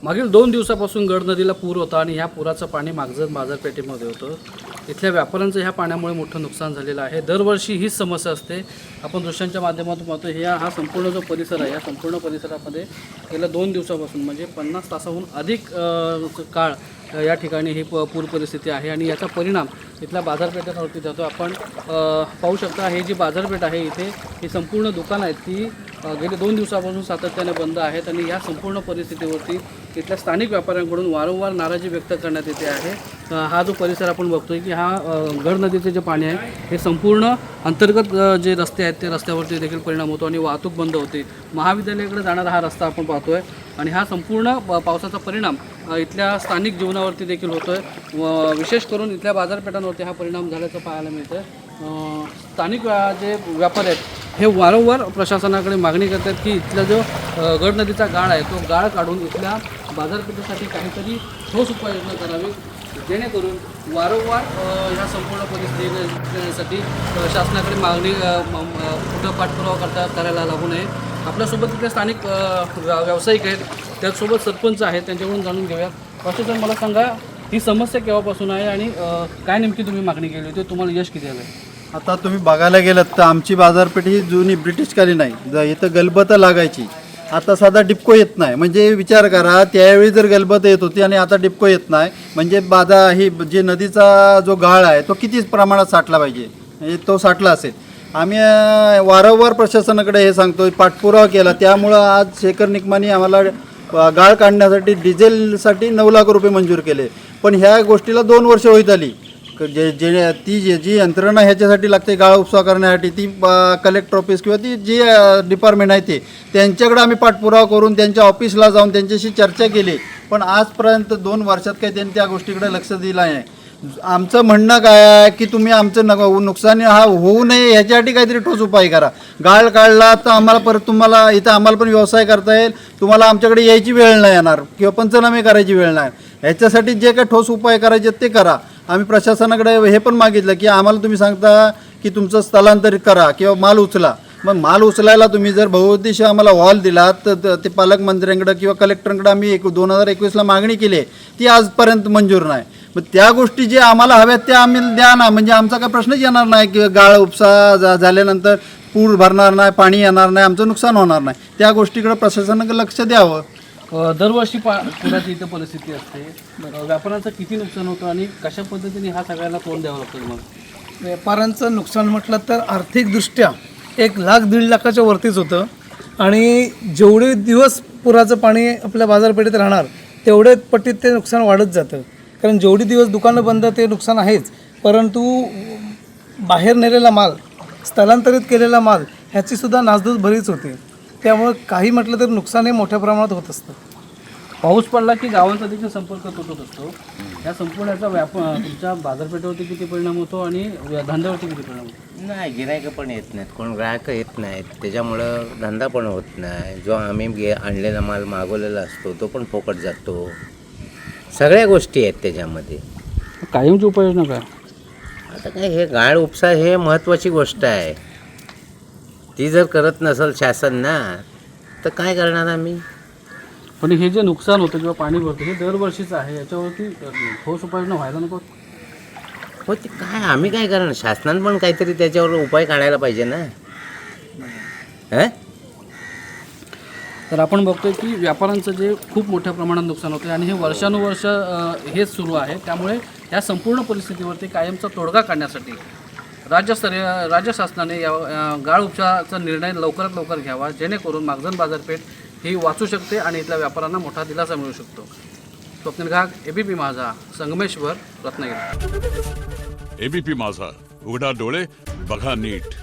मागील 2 दिवसापासून गड नदीला पूर होता आणि ह्या पुराचं पाणी मागजत बाजारपेठेमध्ये होतं. इथल्या व्यापाऱ्यांचं ह्या पाण्यामुळे मोठं नुकसान झालेलं आहे. दरवर्षी हीच समस्या असते. आपण दृश्यांच्या माध्यमातून पाहतो हा संपूर्ण जो परिसर आहे या संपूर्ण परिसरामध्ये गेल्या 2 दिवसापासून म्हणजे 50 तासाहून अधिक काळ या ठिकाणी ही पूर परिस्थिती आहे आणि याचा परिणाम इथल्या बाजारपेठांवरती जातो. आपण पाहू शकता हे जी बाजारपेठ आहे इथे ही संपूर्ण दुकानं आहेत ती गेले 2 दिवसापासून सातत्याने बंद आहेत आणि या संपूर्ण परिस्थितीवरती इथल्या स्थानिक व्यापाऱ्यांकडून वारंवार नाराजी व्यक्त करण्यात येते आहे. हा जो परिसर आपण बघतोय की हा गड नदीचे जे पाणी आहे हे संपूर्ण अंतर्गत जे रस्ते आहेत ते रस्त्यावरती देखील परिणाम होतो आणि वाहतूक बंद होते. महाविद्यालयाकडे जाणारा हा रस्ता आपण पाहतोय आणि हा संपूर्ण पावसाचा परिणाम इथल्या स्थानिक जीवनावरती देखील होतो आहे. विशेष करून इथल्या बाजारपेठांवरती हा परिणाम झाल्याचं पाहायला मिळतं. स्थानिक जे व्यापारी आहेत हे वारंवार प्रशासनाकडे मागणी करतात की इथला जो गड नदीचा गाळ आहे तो गाळ काढून इथल्या बाजारपेठेसाठी काहीतरी ठोस उपाययोजना करावी जेणेकरून वारंवार ह्या संपूर्ण परिस्थितीसाठी शासनाकडे मागणी कुठं पाठपुरावा करायला लागू नये. आपल्यासोबत इथले स्थानिक व्यावसायिक आहेत त्याचसोबत सरपंच आहेत त्यांच्याकडून जाणून घेऊया. प्रशासन मला सांगा ही समस्या केव्हापासून आहे आणि काय नेमकी तुम्ही मागणी केली होती तुम्हाला यश किती आलं? आता तुम्ही बघायला गेलात तर आमची बाजारपेठ ही जुनी ब्रिटिशकालीन आहे. इथं गलबतं लागायची. आता साधा डिपको येत नाही. म्हणजे विचार करा त्यावेळी जर गलबतं येत होती आणि आता डिपको येत नाही म्हणजे ही जे नदीचा जो गाळ आहे तो किती प्रमाणात साठला पाहिजे म्हणजे तो साठला असेल. आम्ही वारंवार प्रशासनाकडे हे सांगतो पाठपुरावा केला त्यामुळं आज शेखर निकमानी आम्हाला गाळ काढण्यासाठी डिझेलसाठी 9 लाख रुपये मंजूर केले. पण ह्या गोष्टीला 2 वर्ष होत आली. जी यंत्रणा ह्याच्यासाठी लागते गाळ उपसा करण्यासाठी ती कलेक्टर ऑफिस किंवा ती जी डिपार्टमेंट आहे ते त्यांच्याकडे आम्ही पाठपुरावा करून त्यांच्या ऑफिसला जाऊन त्यांच्याशी चर्चा केली. पण आजपर्यंत 2 वर्षात काही त्यांनी त्या गोष्टीकडे लक्ष दिलं नाही. आमचं म्हणणं काय आहे की तुम्ही आमचं नुकसान हा होऊ नये ह्याच्यासाठी काहीतरी ठोस उपाय करा. गाळ काढला तर आम्हाला परत तुम्हाला इथं आम्हाला पण व्यवसाय करता येईल. तुम्हाला आमच्याकडे यायची वेळ नाही येणार किंवा पंचनामे करायची वेळ नाही. ह्याच्यासाठी जे काही ठोस उपाय करायचे ते करा. आम्ही प्रशासनाकडे हे पण मागितलं की आम्हाला तुम्ही सांगता की तुमचं स्थलांतरित करा किंवा माल उचला. मग माल उचलायला तुम्ही जर बहुउद्देशीय आम्हाला हॉल दिला तर ते पालकमंत्र्यांकडे किंवा कलेक्टरांकडे आम्ही 2021ला मागणी केली ती आजपर्यंत मंजूर नाही. मग त्या गोष्टी जे आम्हाला हव्यात त्या आम्ही द्या ना. म्हणजे आमचा काय प्रश्नच येणार नाही की गाळ उपसा झाल्यानंतर पूर भरणार नाही पाणी येणार नाही आमचं नुकसान होणार नाही. त्या गोष्टीकडे प्रशासनाकडे लक्ष द्यावं. दरवर्षी पुराची इथं परिस्थिती असते. व्यापाऱ्यांचं किती नुकसान होतं आणि कशा पद्धतीने हा सगळ्यांना तोंड द्यावं लागतं? मग व्यापाऱ्यांचं नुकसान म्हटलं तर आर्थिकदृष्ट्या 1 लाख 1.5 लाखाच्या वरतीच होतं आणि जेवढे दिवस पुराचं पाणी आपल्या बाजारपेठेत राहणार तेवढे पट्टीत ते नुकसान वाढत जातं. कारण जेवढे दिवस दुकानं बंद ते नुकसान आहेच परंतु बाहेर नेलेला माल स्थलांतरित केलेला माल ह्याचीसुद्धा नासधूस बरीच होते. त्यामुळे काही म्हटलं तर नुकसान हे मोठ्या प्रमाणात होत असतं. पाऊस पडला की गावांचा देखील संपर्क तुटत असतो. या संपूर्णाचा तुमच्या बाजारपेठेवरती किती परिणाम होतो आणि धंद्यावरती किती परिणाम होतो? नाही गिरायकं पण येत नाहीत कोण ग्राहकं येत नाहीत त्याच्यामुळं धंदा पण होत नाही. जो आम्ही आणलेला माल मागवलेला असतो तो पण फुकट जातो. सगळ्या गोष्टी आहेत त्याच्यामध्ये. कायमची उपाययोजना काय? आता काय हे गाळ उपसा हे महत्त्वाची गोष्ट आहे. ती जर करत नसेल शासन ना तर काय करणार आम्ही? पण हे जे नुकसान होतं किंवा पाणी भरतं हे दरवर्षीचं आहे. याच्यावरती ठोस उपाययोजना व्हायला नको? हो ते काय आम्ही काय करणार? शासनानं पण काहीतरी त्याच्यावर उपाय काढायला पाहिजे ना. तर आपण बघतोय की व्यापाऱ्यांचं जे खूप मोठ्या प्रमाणात नुकसान होतं आणि हे वर्षानुवर्ष हेच सुरू आहे. त्यामुळे या संपूर्ण परिस्थितीवरती कायमचा तोडगा काढण्यासाठी राज्य शासनाने या गाळ उपचाराचा निर्णय लवकरात लवकर घ्यावा जेणेकरून मागजन बाजारपेठ ही वाचू शकते आणि इथल्या व्यापाऱ्यांना मोठा दिलासा मिळू शकतो. स्वप्नील घाग, एबीपी माझा, संगमेश्वर, रत्नागिरी. एबीपी माझा, उघडा डोळे बघा नीट.